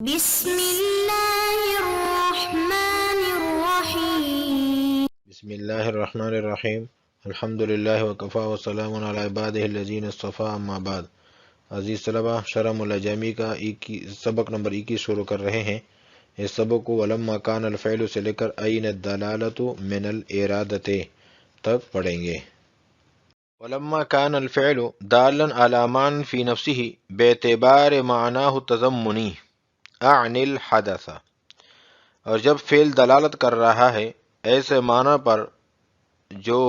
بسم اللہ الرحمن الرحیم بسم اللہ الرحمن الرحیم الحمد للہ وکفا وسلام علی عبادہ الذین اصطفیٰ اما بعد۔ عزیز طلبہ، شرح ملجمی کا سبق نمبر 21 شروع کر رہے ہیں۔ اس سبق کو ولما کان الفعل سے لے کر این الدلالۃ من الارادۃ تک پڑھیں گے۔ ولما کان الفعل دالا علی معنى فی نفسه باعتبار معناه التضمنی اعنی الحدث، اور جب فعل دلالت کر رہا ہے ایسے معنی پر جو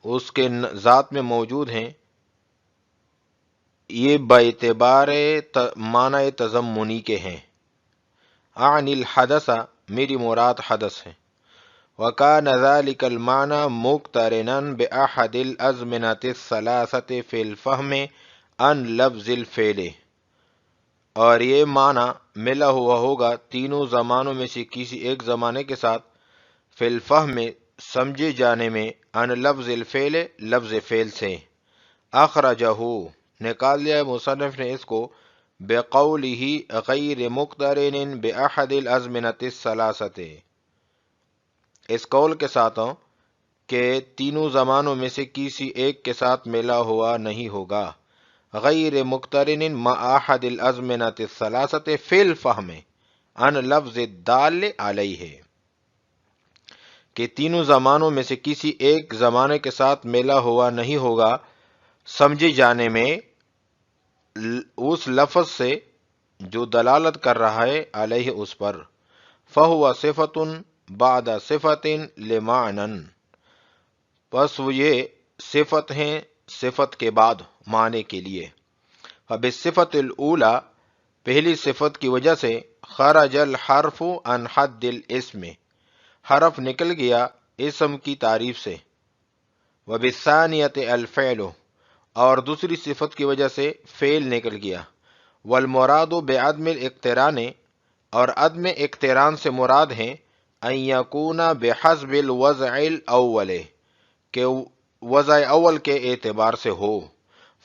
اس کے ذات میں موجود ہیں، یہ باعتبار معنی تضمنی کے ہیں۔ اعنی الحدث، میری مراد حدث ہے۔ وکان ذلک المعنی مقترنا باحد الازمنۃ الثلاثۃ فی الفہم عن لفظ الفعل، اور یہ معنی ملا ہوا ہوگا تینوں زمانوں میں سے کسی ایک زمانے کے ساتھ، فی الفہم میں سمجھے جانے میں، عن لفظ الفعل لفظ فعل سے۔ اخرجہ نکال لیا مصنف نے اس کو بقولہ غیر مقترن باحد الازمنۃ الثلاثۃ، اس قول کے ساتھ کہ تینوں زمانوں میں سے کسی ایک کے ساتھ ملا ہوا نہیں ہوگا۔ غیر مقترن مع احد الازمنۃ الثلاثۃ فی الفہم عن لفظ الدال علیہ، کہ تینوں زمانوں میں سے کسی ایک زمانے کے ساتھ ملا ہوا نہیں ہوگا سمجھے جانے میں اس لفظ سے جو دلالت کر رہا ہے علیہ اس پر۔ فہو صفۃ بعد صفۃ لمعنی، پس وہ یہ صفت ہیں صفت کے بعد معنی کے لیے۔ فبالصفۃ الاولی، پہلی صفت کی وجہ سے، خرج الحرف عن حد الاسم، حرف نکل گیا اسم کی تعریف سے۔ وبالثانیۃ الفعل، اور دوسری صفت کی وجہ سے فعل نکل گیا۔ والمراد بعدم الاقتران، اور عدم اقتران سے مراد ہیں ان یکون بحسب الوضع الاول، کہ وضع اول کے اعتبار سے ہو۔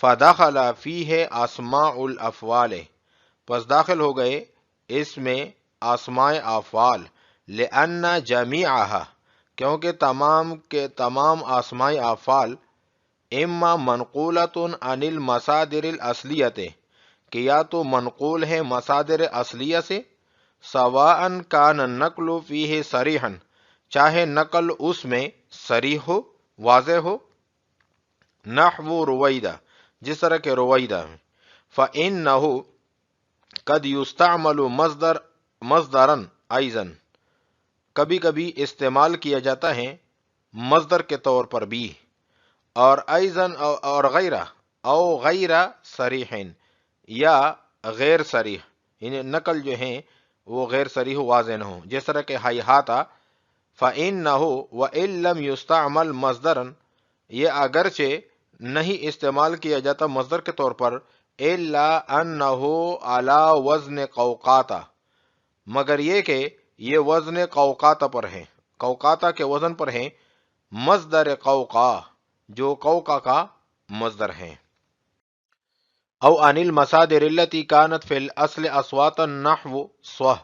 فدخل فیہ اسماء الافعال، پس داخل ہو گئے اس میں اسماء افعال۔ لأن جمیعہا، کیونکہ تمام کے تمام اسماء افعال اما منقولۃ عن المصادر الاصلیۃ، کہ یا تو منقول ہیں مصادر اصلیہ سے، سواء کان النقل فیہ صریحا، چاہے نقل اس میں صریح ہو، واضح ہو، نحو رویدہ، جس طرح کہ رویدہ ہے۔ فإنہ قد یستعمل مصدرا ایضا، کبھی کبھی استعمال کیا جاتا ہے مصدر کے طور پر بھی، اور ایضاً اور غیرہ، او غیر صریح، یا غیر صریح، یعنی نقل جو ہیں وہ غیر صریح واضح نہ ہو، جس طرح کہ ہیہات۔ فإنہ وإن لم یستعمل مصدرا، یہ اگرچہ نہیں استعمال کیا جاتا مصدر کے طور پر، الا انہ علی وزن قوقاتا، مگر یہ کہ یہ وزن قوقاتا پر ہیں، قوقاتا کے وزن پر ہیں، مصدر قوقا، جو قوقا کا مصدر ہیں۔ او عن المصادر التي كانت في الاصل اصواتا نحو صح،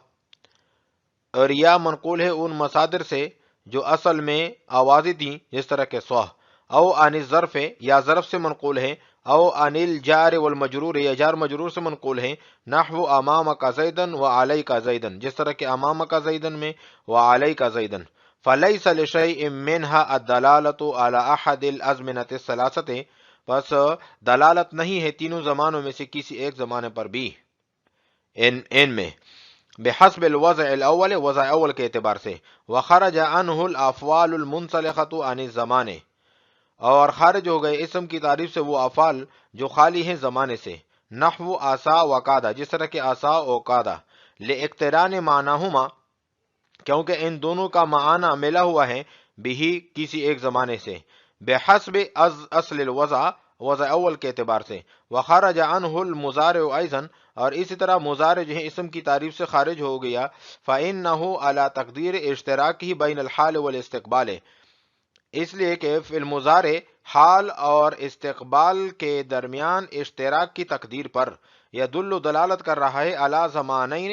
اور یا منقول ہے ان مصادر سے جو اصل میں آوازیں تھیں، جس طرح کہ صح۔ او عن الظرف، یا ظرف سے منقول ہے۔ او عن الجار والمجرور، یا جار مجرور سے منقول ہے۔ نحو امامک زیدا وعلیک زیدا، جس طرح کہ امامک زیدا میں وعلیک زیدا۔ فلیس لشیء منها الدلالة على احد الازمنة الثلاثة، پس دلالت نہیں ہے تینوں زمانوں میں سے کسی ایک زمانے پر بھی، ان میں، بحسب الوضع الاول، وضع اول کے اعتبار سے۔ وخرج عنہ الافعال المنسلخة عن الزمان، اور خارج ہو گئے اسم کی تعریف سے وہ افعال جو خالی ہیں زمانے سے۔ نحو آسا وقادہ، جس طرح کہ آسا و قادہ۔ لاقتران معناہما، کیونکہ ان دونوں کا معنی ملا ہوا ہے، بھی کسی ایک زمانے سے، بحسب اصل الوضع، وضع اول کے اعتبار سے۔ وخرج عنہ المضارع ایضا، اور اسی طرح مضارع جو ہے اسم کی تعریف سے خارج ہو گیا۔ فإنہ علی تقدیر اشتراکہ بین الحال والاستقبال، اس لیے کہ فی المضارع حال اور استقبال کے درمیان اشتراک کی تقدیر پر یدل دلالت کر رہا ہے علی زمانین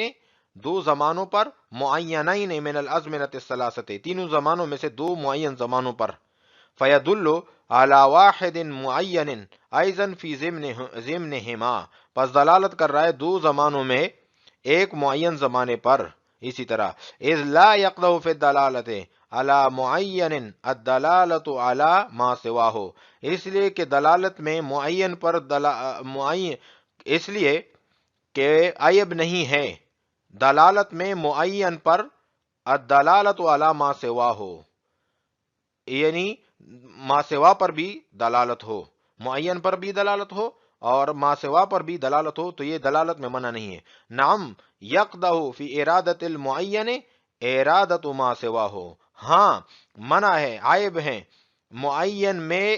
دو زمانوں پر معینین من الازمنۃ الثلاثۃ تینوں زمانوں میں سے دو معین زمانوں پر فیدل علی واحد معین ایضا فی ضمنہما پس دلالت کر رہا ہے دو زمانوں میں ایک معین زمانے پر اسی طرح اذ لا یقدح فی الدلالۃ علی معین الدلالۃ علی ما سواہ اس لیے کہ دلالت میں معین پر معین اس لیے کہ عیب نہیں ہے دلالت میں معین پر الدلالۃ علی ما سواہ یعنی ما سوا پر بھی دلالت ہو معین پر بھی دلالت ہو اور ما سوا پر بھی دلالت ہو تو یہ دلالت میں منع نہیں ہے نعم یقدح فی ارادت المعین ارادت ما سوا ہو ہاں منع ہے عیب ہے معین میں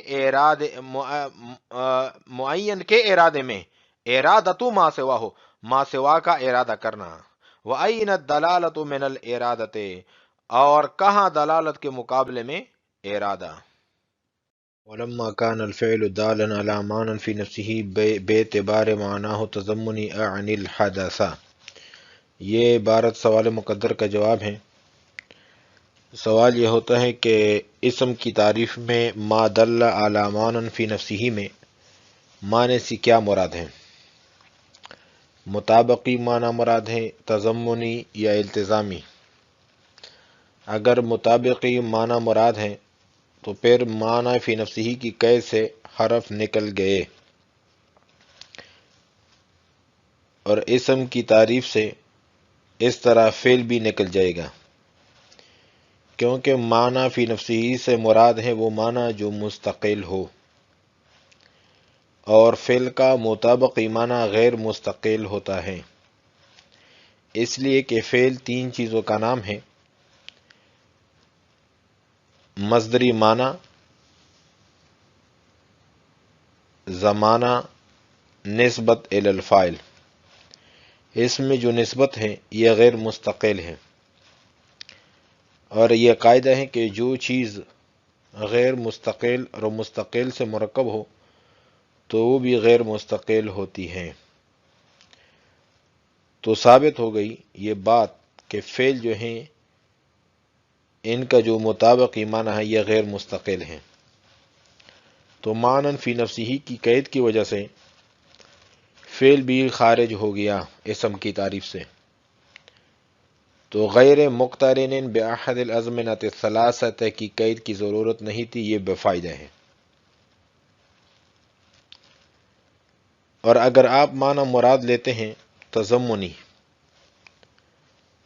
معین کے ارادے میں ارادت ما سوا ہو ما سوا کا ارادہ کرنا وَأَيْنَ الدَّلَالَةُ مِنَ الْإِرَادَةِ اور کہاں دلالت کے مقابلے میں ارادہ وَلَمَّا كَانَ الْفِعْلُ دَالًا عَلَى مَعْنًى فِي نَفْسِهِ بِاعْتِبَارِ مَعْنَاهُ تَضَمُّنِ أَعْنِ الْحَدَثَ یہ عبارت سوال مقدر کا جواب ہے۔ سوال یہ ہوتا ہے کہ اسم کی تعریف میں ما دل علی معنی فی نفسہ میں معنی سے کیا مراد ہے؟ مطابقی معنی مراد ہے، تضمنی یا التزامی؟ اگر مطابقی معنی مراد ہے تو پھر معنی فی نفسہ کی قید سے حرف نکل گئے اور اسم کی تعریف سے اس طرح فعل بھی نکل جائے گا، کیونکہ معنی فی نفسہ سے مراد ہے وہ معنی جو مستقل ہو، اور فعل کا مطابقی معنی غیر مستقل ہوتا ہے، اس لیے کہ فعل تین چیزوں کا نام ہے: مصدری معنی، زمانہ، نسبت الی الفاعل۔ اس میں جو نسبت ہے یہ غیر مستقل ہے، اور یہ قاعدہ ہے کہ جو چیز غیر مستقل اور مستقل سے مرکب ہو تو وہ بھی غیر مستقل ہوتی ہے۔ تو ثابت ہو گئی یہ بات کہ فعل جو ہیں ان کا جو مطابقی معنی ہے یہ غیر مستقل ہیں، تو معنی فی نفسہ کی قید کی وجہ سے فعل بھی خارج ہو گیا اسم کی تعریف سے، تو غیر مقترن باحد الازمنۃ الثلاثۃ کی قید کی ضرورت نہیں تھی، یہ بے فائدہ ہے۔ اور اگر آپ معنی مراد لیتے ہیں تضمنی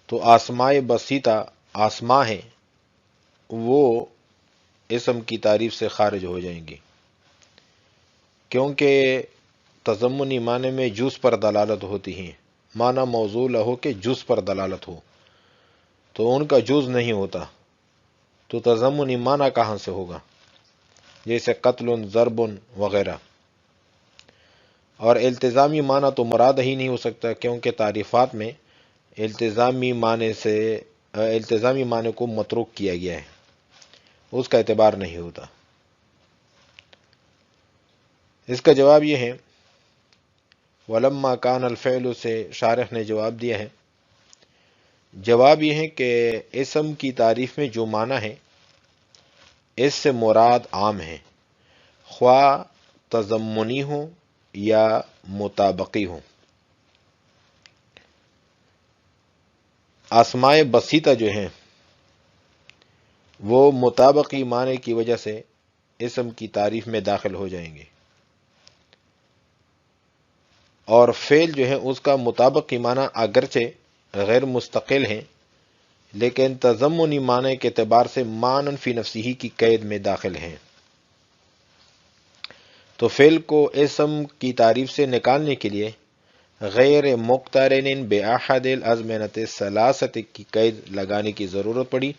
تو اسماء بسیطہ اسماء ہیں وہ اسم کی تعریف سے خارج ہو جائیں گی، کیونکہ تضمنی معنی میں جز پر دلالت ہوتی ہیں، معنی موصول ہو کہ جز پر دلالت ہو تو ان کا جز نہیں ہوتا، تو تضمنی معنی کہاں سے ہوگا؟ جیسے قتل، ضرب وغیرہ۔ اور التزامی معنی تو مراد ہی نہیں ہو سکتا، کیونکہ تعریفات میں التزامی معنی کو متروک کیا گیا ہے، اس کا اعتبار نہیں ہوتا۔ اس کا جواب یہ ہے وَلَمَّا كَانَ الْفِعْلُ سے شارح نے جواب دیا ہے، جواب یہ ہے کہ اسم کی تعریف میں جو معنی ہے اس سے مراد عام ہے، خواہ تضمنی ہو یا مطابقی ہو۔ اسماء بسیطہ جو ہیں وہ مطابقی معنی کی وجہ سے اسم کی تعریف میں داخل ہو جائیں گے، اور فعل جو ہے اس کا مطابقی معنی اگرچہ غیر مستقل ہیں لیکن تضمنی معنی کے اعتبار سے معنی فی نفسہ کی قید میں داخل ہیں، تو فعل کو اسم کی تعریف سے نکالنے کے لیے غیر مقترن باحد الازمنۃ الثلاثۃ کی قید لگانے کی ضرورت پڑی،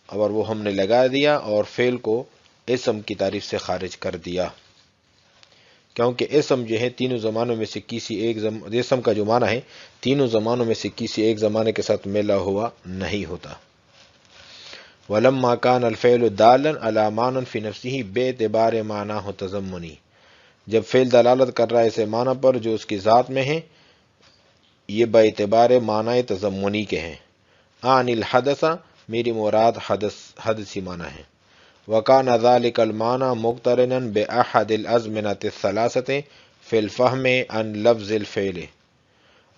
اور وہ ہم نے لگا دیا اور فعل کو اسم کی تعریف سے خارج کر دیا، کیونکہ اسم جو ہے تینوں زمانوں میں سے کسی ایک اسم کا جو معنی ہے تینوں زمانوں میں سے کسی ایک زمانے کے ساتھ ملا ہوا نہیں ہوتا۔ ولما كان الفعل دالا على معنى في نفسه باعتبار معناه تضمنی، جب فعل دلالت کر رہا ہے اسے معنی پر جو اس کی ذات میں ہے، یہ باعتبار معنی تضمنی کے ہیں۔ عن الحدث، میری مراد حدثی معنی ہے۔ وكان ذلك المعنى مقترنا بأحد الأزمنة الثلاثة في الفهم عن لفظ الفعل،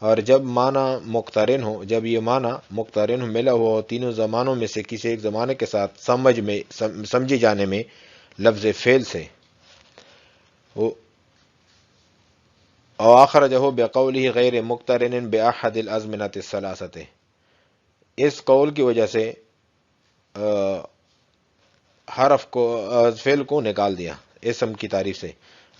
اور جب معنی مقترن ہو، جب یہ معنی مقترن ہو، ملا ہوا ہو تینوں زمانوں میں سے کسی ایک زمانے کے ساتھ سمجھے جانے میں لفظ فعل سے، اور اخرجہ بقولہ غیر مقترن بأحد الأزمنة الثلاثة، اس قول کی وجہ سے حرف کو فعل کو نکال دیا اسم کی تعریف سے،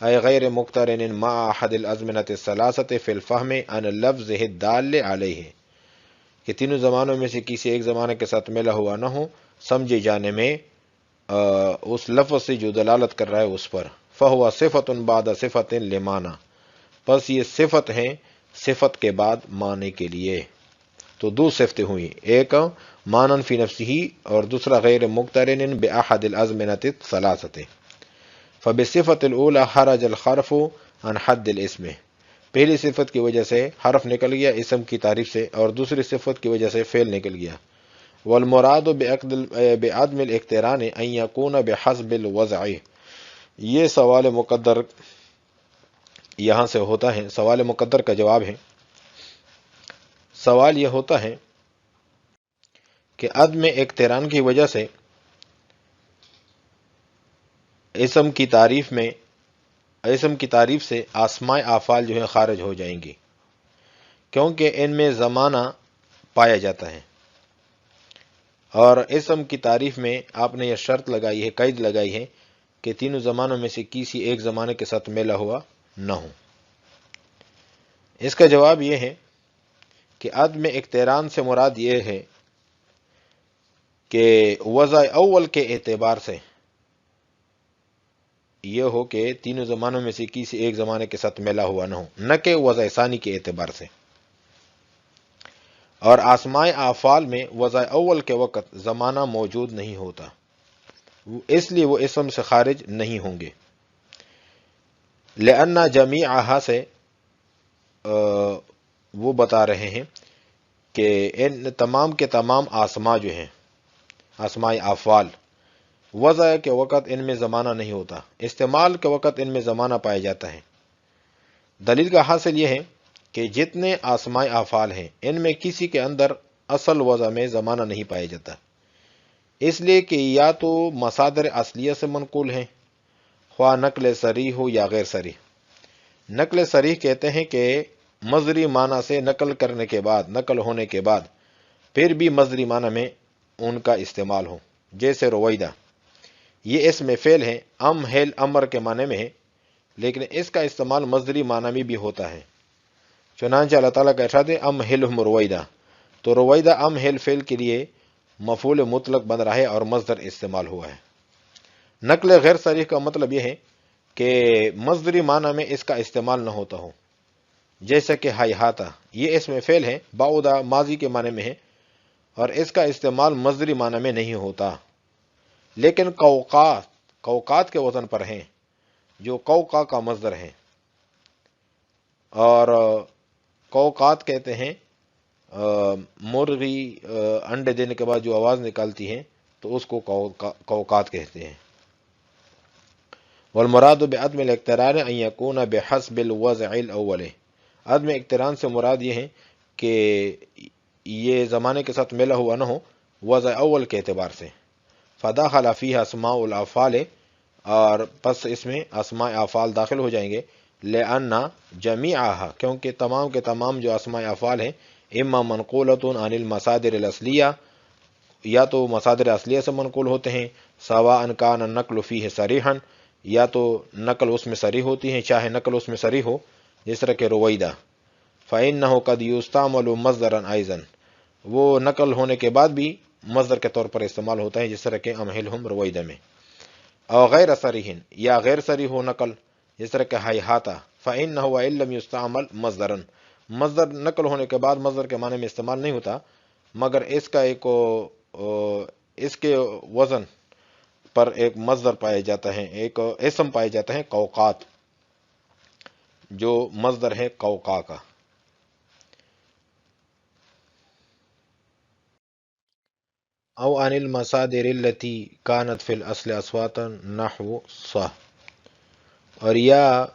اے غیر مقترن مع احد الازمنة الثلاثة فی الفہم عن لفظ الدال علیہ، کہ تینوں زمانوں میں سے کسی ایک زمانے کے ساتھ ملا ہوا نہ ہو سمجھے جانے میں اس لفظ سے جو دلالت کر رہا ہے اس پر، فہو صفت بعد صفت لمعنی، پس یہ صفت ہیں صفت کے بعد معنی کے لیے۔ تو دو صفتیں ہوئی، ایک معنن فی نفسہ اور دوسرا غیر مقترن بأحد الازمنة الثلاثة۔ فبالصفت الاولى خرج الحرف عن حد الاسم، پہلی صفت کی وجہ سے حرف نکل گیا اسم کی تعریف سے، اور دوسری صفت کی وجہ سے فعل نکل گیا۔ والمراد بعدم الاقتران ان يكون بحسب الوضع، یہ سوال مقدر یہاں سے ہوتا ہے، سوال مقدر کا جواب ہے۔ سوال یہ ہوتا ہے کہ عدم اقتران کی وجہ سے اسم کی تعریف سے اسماء افعال جو ہے خارج ہو جائیں گی، کیونکہ ان میں زمانہ پایا جاتا ہے، اور اسم کی تعریف میں آپ نے یہ شرط لگائی ہے، قید لگائی ہے کہ تینوں زمانوں میں سے کسی ایک زمانے کے ساتھ ملا ہوا نہ ہو۔ اس کا جواب یہ ہے کہ عدم اقتران سے مراد یہ ہے کہ وضع اول کے اعتبار سے یہ ہو کہ تینوں زمانوں میں سے کسی ایک زمانے کے ساتھ ملا ہوا نہ ہو، نہ کہ وضع ثانی کے اعتبار سے۔ اور اسماء افعال میں وضع اول کے وقت زمانہ موجود نہیں ہوتا، اس لیے وہ اسم سے خارج نہیں ہوں گے۔ لأن جمیعہا سے وہ بتا رہے ہیں کہ ان تمام کے تمام اسماء جو ہیں، اسماء افعال، وضع کے وقت ان میں زمانہ نہیں ہوتا، استعمال کے وقت ان میں زمانہ پایا جاتا ہے۔ دلیل کا حاصل یہ ہے کہ جتنے اسماء افعال ہیں ان میں کسی کے اندر اصل وضع میں زمانہ نہیں پایا جاتا، اس لیے کہ یا تو مصادر اصلیہ سے منقول ہیں، خواہ نقل صریح ہو یا غیر صریح۔ نقل صریح کہتے ہیں کہ مصدری معنی سے نقل ہونے کے بعد پھر بھی مصدری معنی میں ان کا استعمال ہو، جیسے رویدہ، یہ اسم فعل ہے، امہل امر کے معنی میں ہے، لیکن اس کا استعمال مصدری معنی میں بھی ہوتا ہے۔ چنانچہ اللہ تعالیٰ کا ارشاد ہے امہلہم رویدہ، تو رویدہ امہل فعل کے لیے مفعول مطلق بن رہا ہے اور مصدر استعمال ہوا ہے۔ نقل غیر صریح کا مطلب یہ ہے کہ مصدری معنی میں اس کا استعمال نہ ہوتا ہو، جیسا کہ ہیہاتا، یہ اسم فعل ہے، بعودا ماضی کے معنی میں ہے اور اس کا استعمال مصدری معنی میں نہیں ہوتا، لیکن قوقات کے وزن پر ہیں جو قوقا کا مصدر ہے، اور قوقات کہتے ہیں مرغی انڈے دینے کے بعد جو آواز نکالتی ہے تو اس کو قوقات کہتے ہیں۔ والمراد بعدم الاقتران ان يكون بحسب الوضع الاول، عدم اقتران سے مراد یہ ہے کہ یہ زمانے کے ساتھ ملا ہوا نہ ہو وضع اول کے اعتبار سے۔ فداخل فیہا اسماء الافعال، اور پس اس میں اسماء افعال داخل ہو جائیں گے، لأن جمیعہا، کیونکہ تمام کے تمام جو اسماء افعال ہیں اما منقولۃ عن المصادر الاصلیہ، یا تو مصادر اصلیہ سے منقول ہوتے ہیں، سواء کان النقل فیہ صریحا، یا تو نقل اس میں صریح ہوتی ہے، چاہے نقل اس میں صریح ہو، جس طرح کہ رویدہ، فإنہ قد یستعمل مصدرا ایضا، وہ نقل ہونے کے بعد بھی مصدر کے طور پر استعمال ہوتا ہے، جس طرح کہ امہلہم رویدہ میں۔ اور غیر صریح، یا غیر صریح ہو نقل، جس طرح کہ ہیہاتا، فإنہ وإن لم یستعمل مصدرا، مصدر نقل ہونے کے بعد مصدر کے معنی میں استعمال نہیں ہوتا، مگر اس کا ایک اس کے وزن پر ایک مصدر پایا جاتا ہے، ایک اسم پایا جاتا ہے قوقات، جو مصدر ہے قوقا کا۔ او عن المصادر التي كانت في الاصل اصواتا نحو ص، اور یا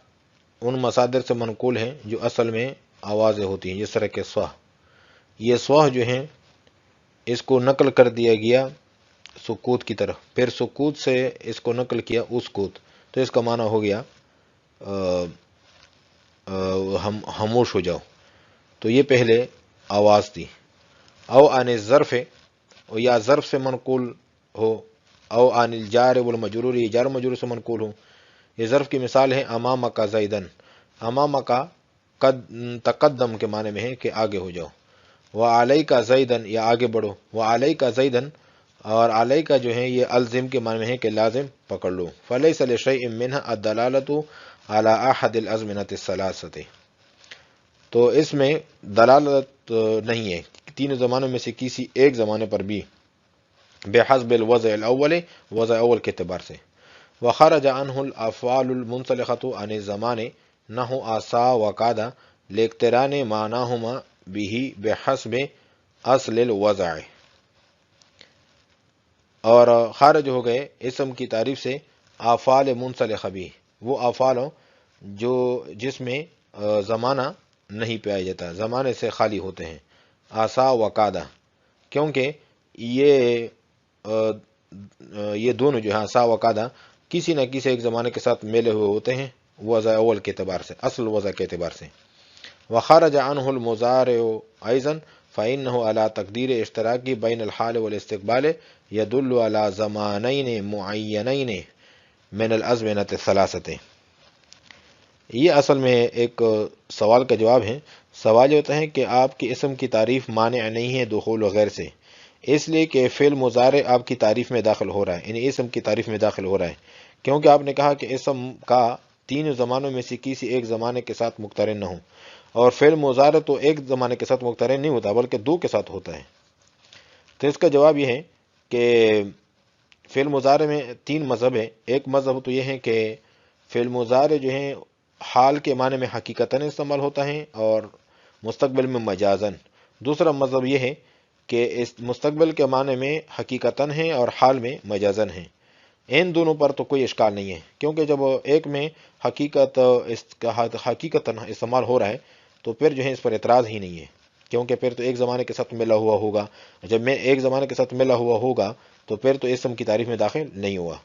ان مصادر سے منقول ہیں جو اصل میں آوازیں ہوتی ہیں، جس طرح کہ ص، یہ ص جو ہیں اس کو نقل کر دیا گیا سکوت کی طرف، پھر سکوت سے اس کو نقل کیا اسکوت، تو اس کا معنی ہو گیا خاموش ہو جاؤ، تو یہ پہلے آواز تھی۔ او عن الظرف، یا ظرف سے منقول ہو، او عن الجار والمجرور، یہ جار مجرور سے منقول ہو۔ یہ ظرف کی مثال ہے امامک زیدن، امامک قد تقدم کے معنی میں ہے کہ آگے ہو جاؤ، وعلیک زیدن یا آگے بڑھو، وعلیک زیدن، اور علیک جو ہے یہ الزم کے معنی میں ہے کہ لازم پکڑ لو۔ فلیس لشیء منها الدلالۃ علی احد الازمنۃ الثلاثۃ، تو اس میں دلالت نہیں ہے تین زمانوں میں سے کسی ایک زمانے پر بھی، بحسب الوضع الاول، وضع اول کے اعتبار سے۔ وخرج عنه الافعال المنسلخۃ عن الزمان نحو عصا وقاد لاقتران معناهما به بحسب اصل الوضع، اور خارج ہو گئے اسم کی تعریف سے افعال منسلخہ بھی، وہ افعال جو جس میں زمانہ نہیں پایا جاتا، زمانے سے خالی ہوتے ہیں، آسا وقادہ، کیونکہ یہ دونوں جو ہیں آسا وقادہ کسی نہ کسی ایک زمانے کے ساتھ میلے ہوئے ہوتے ہیں وضع اول کے اعتبار سے، اصل وضع کے اعتبار سے۔ وخرج عنه المضارع ايضا فانه على تقدیر اشتراکی بین الحال والاستقبال يدل على زمانین معینین من الازمنۃ الثلاثۃ۔ یہ اصل میں ایک سوال کا جواب ہے۔ سوال یہ ہوتا ہے کہ آپ کے اسم کی تعریف مانع نہیں ہے دخول وغیر سے، اس لیے کہ فعل مضارع آپ کی تعریف میں داخل ہو رہا ہے، یعنی اسم کی تعریف میں داخل ہو رہا ہے، کیونکہ آپ نے کہا کہ اسم کا تین زمانوں میں سے کسی ایک زمانے کے ساتھ مقترن نہ ہو، اور فعل مضارع تو ایک زمانے کے ساتھ مقترن نہیں ہوتا بلکہ دو کے ساتھ ہوتا ہے۔ تو اس کا جواب یہ ہے کہ فعل مضارع میں تین مذہب ہیں۔ ایک مذہب تو یہ ہے کہ فعل مضارع جو ہیں حال کے معنی میں حقیقتاً استعمال ہوتا ہے اور مستقبل میں مجازاً۔ دوسرا مذہب یہ ہے کہ اس مستقبل کے معنی میں حقیقتاً ہے اور حال میں مجازاً ہے۔ ان دونوں پر تو کوئی اشکال نہیں ہے، کیونکہ جب ایک میں حقیقتاً استعمال ہو رہا ہے تو پھر جو ہے اس پر اعتراض ہی نہیں ہے، کیونکہ پھر تو ایک زمانے کے ساتھ ملا ہوا ہوگا، جب میں ایک زمانے کے ساتھ ملا ہوا ہوگا تو پھر تو اسم کی تعریف میں داخل نہیں ہوا۔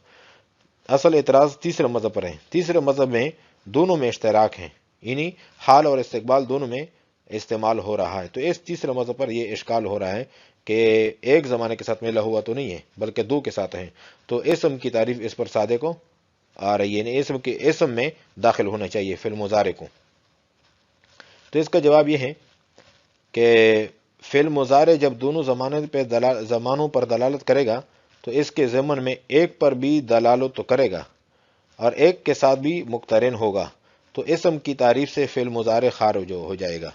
اصل اعتراض تیسرے مذہب پر ہے۔ تیسرے مذہب میں دونوں میں اشتراک ہیں، یعنی حال اور استقبال دونوں میں استعمال ہو رہا ہے، تو اس تیسرے مذہب پر یہ اشکال ہو رہا ہے کہ ایک زمانے کے ساتھ ملا ہوا تو نہیں ہے بلکہ دو کے ساتھ ہے، تو اسم کی تعریف اس پر سادے کو آ رہی ہے، یعنی اسم میں داخل ہونا چاہیے فعل مضارع کو۔ تو اس کا جواب یہ ہے کہ فعل مضارع جب دونوں زمانوں پر دلالت کرے گا تو اس کے ضمن میں ایک پر بھی دلالت تو کرے گا اور ایک کے ساتھ بھی مقترن ہوگا، تو اسم کی تعریف سے فعل مضارع خارج ہو جائے گا۔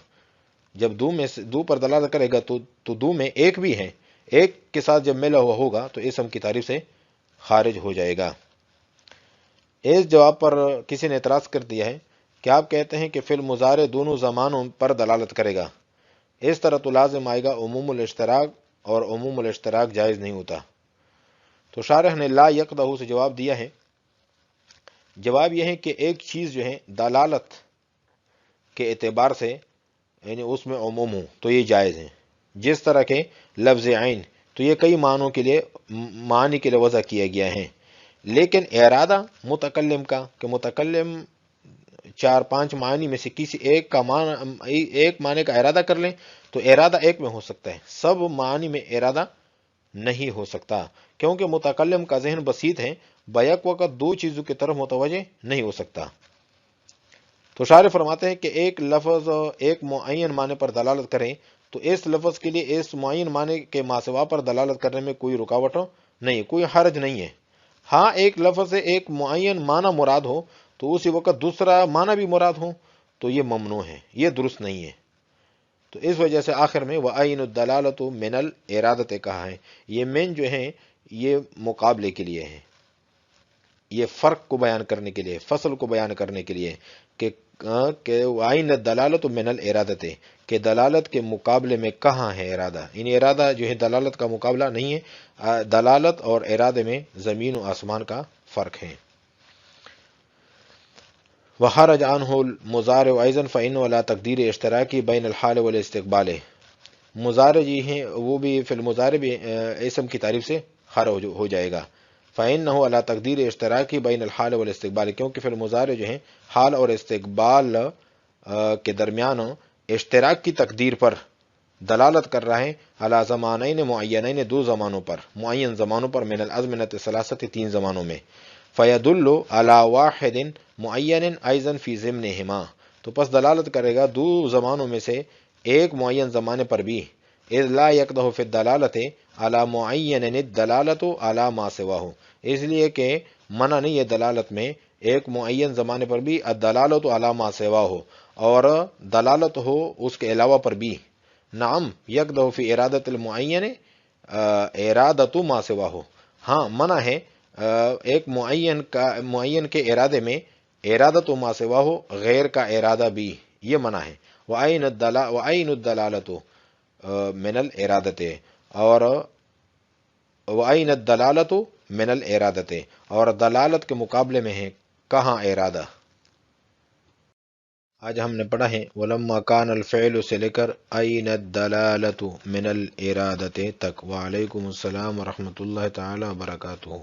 جب دو پر دلالت کرے گا تو دو میں ایک بھی ہے، ایک کے ساتھ جب ملا ہوا ہوگا تو اسم کی تعریف سے خارج ہو جائے گا۔ اس جواب پر کسی نے اعتراض کر دیا ہے کہ آپ کہتے ہیں کہ فعل مضارع دونوں زمانوں پر دلالت کرے گا، اس طرح تو لازم آئے گا عموم الاشتراک، اور عموم الاشتراک جائز نہیں ہوتا۔ تو شارح نے لا یقدہ سے جواب دیا ہے، جواب یہ ہے کہ ایک چیز جو ہے دلالت کے اعتبار سے یعنی اس میں عموم ہو تو یہ جائز ہے، جس طرح کے لفظ عین تو یہ کئی معنوں کے لیے معنی کے لیے وضع کیا گیا ہے، لیکن ارادہ متکلم کا کہ متکلم چار پانچ معنی میں سے کسی ایک معنی کا ارادہ کر لیں تو ارادہ ایک میں ہو سکتا ہے، سب معنی میں ارادہ نہیں ہو سکتا، کیونکہ متکلم کا ذہن بسیط ہے، بیک وقت دو چیزوں کی طرف متوجہ نہیں ہو سکتا۔ تو شارح فرماتے ہیں کہ ایک لفظ ایک معین معنی پر دلالت کریں تو اس لفظ کے لیے اس معین معنی کے ماسوا پر دلالت کرنے میں کوئی رکاوٹ نہیں، کوئی حرج نہیں ہے۔ ہاں ایک لفظ سے ایک معین معنی مراد ہو تو اسی وقت دوسرا معنی بھی مراد ہو تو یہ ممنوع ہے، یہ درست نہیں ہے۔ تو اس وجہ سے آخر میں وَعَيْنُ الدَّلَالَةُ مِنَ الْإِرَادَةِ کہا ہے، یہ من جو ہیں یہ مقابلے کے لیے ہیں، یہ فرق کو بیان کرنے کے لیے، فصل کو بیان کرنے کے لیے کہ وَأَيْنَ الدَّلَالَةُ مِنَ الْإِرَادَةِ، کہ دلالت کے مقابلے میں کہاں ہے ارادہ. یعنی ارادہ جو ہے دلالت کا مقابلہ نہیں ہے، دلالت اور ارادے میں زمین و آسمان کا فرق ہے. وخرج عنه المضارع ايضا فانه لا تقدیر اشتراکی بین الحال والاستقبال. مضارع جی ہیں وہ بھی فی المضارع بھی اسم کی تعریف سے خارج ہو جائے گا. فإنه على تقدیر اشتراکی بین الحال والاستقبال، کیونکہ فی المضارع جو ہیں حال اور استقبال کے درمیان اشتراک کی تقدیر پر دلالت کر رہا ہے. علی زمانین معینین، دو زمانوں پر، معین زمانوں پر، من الازمنۃ الثلاثۃ، تین زمانوں میں. فیدل علی واحد معین ایضا فی ضمنہما، تو پس دلالت کرے گا دو زمانوں میں سے ایک معین زمانے پر بھی. اذ لا یقدح فی الدلالۃ علی معین الدلالۃ علی ما سواہ، اس لیے کہ منع نہیں ہے دلالت میں ایک معین زمانے پر بھی الدلالۃ علی ما سواہ، اور دلالت ہو اس کے علاوہ پر بھی. نعم یقدح فی ارادۃ المعین ارادۃ ما سواہ، ہاں منع ہے ایک معین کے ارادے میں ارادۃ ما سواہ، غیر کا ارادہ بھی، یہ منع ہے. وعین الدلالۃ من الارادۃ، اور وعین الدلالۃ من الارادۃ، اور دلالت کے مقابلے میں ہے کہاں ارادہ. آج ہم نے پڑھا ہے وَلَمَّا كَانَ الْفِعْلُ سے لے کر أَيْنَ الدَّلَالَةُ مِنَ الْإِرَادَةِ تک. وعلیکم السلام ورحمۃ اللہ تعالی وبرکاتہ.